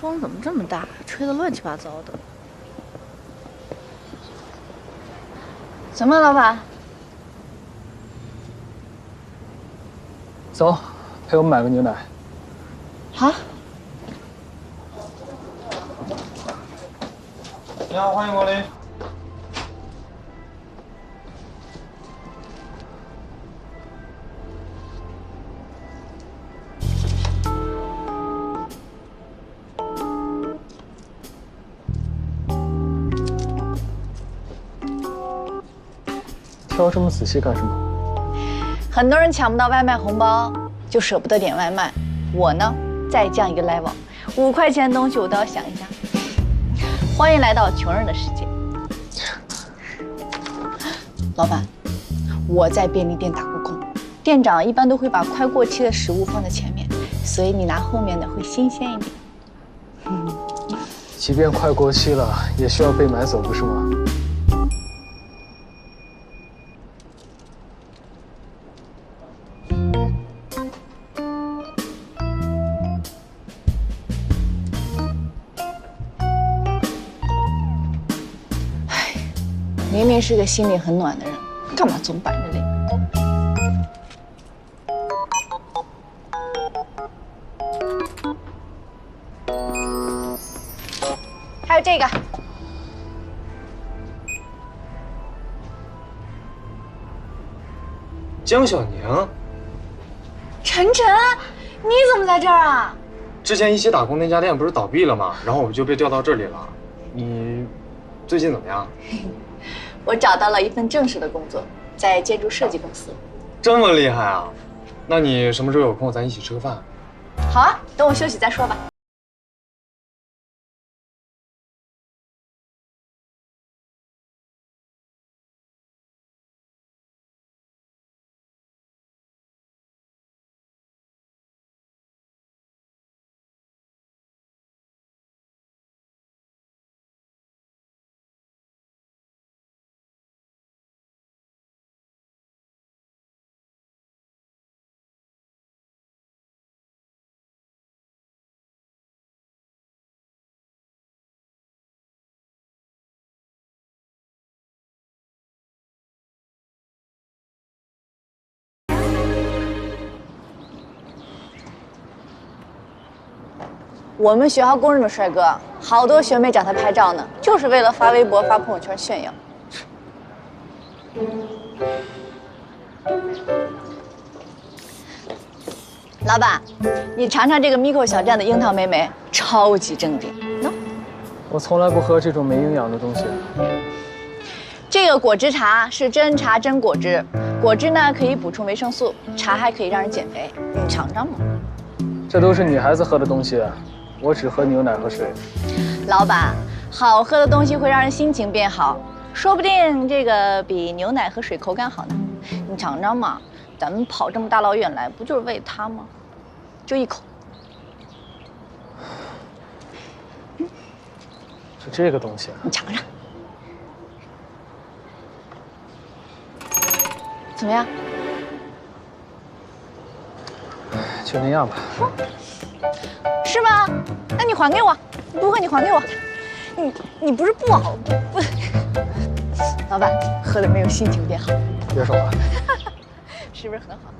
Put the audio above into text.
风怎么这么大，吹得乱七八糟的。怎么了，老板？走，陪我们买个牛奶。好。你好，欢迎光临。挑这么仔细干什么？很多人抢不到外卖红包，就舍不得点外卖。我呢，再降一个 level， 5块钱的东西我都要想一下。欢迎来到穷人的世界。老板，我在便利店打过工，店长一般都会把快过期的食物放在前面，所以你拿后面的会新鲜一点。即便快过期了，也需要被买走，不是吗？明明是个心里很暖的人，干嘛总板着脸？还有这个，江小宁，晨晨，你怎么在这儿啊？之前一起打工那家店不是倒闭了吗？然后我就被调到这里了。你最近怎么样？我找到了一份正式的工作，在建筑设计公司。这么厉害啊？那你什么时候有空咱一起吃个饭？好啊，等我休息再说吧。我们学校公认的帅哥，好多学妹找他拍照呢，就是为了发微博、发朋友圈炫耀。老板，你尝尝这个 Miko 小站的樱桃莓莓，超级正点。喏，我从来不喝这种没营养的东西。这个果汁茶是真茶真果汁，果汁呢可以补充维生素，茶还可以让人减肥。你尝尝嘛。这都是女孩子喝的东西，我只喝牛奶和水。老板，好喝的东西会让人心情变好，说不定这个比牛奶和水口感好呢。你尝尝嘛，咱们跑这么大老远来，不就是为它吗？就一口。是这个东西啊？你尝尝，怎么样？就那样吧。是吗？那你还给我，不喝你还给我。你不是不好不？老板，喝的没有心情变好，别说话。是不是很好？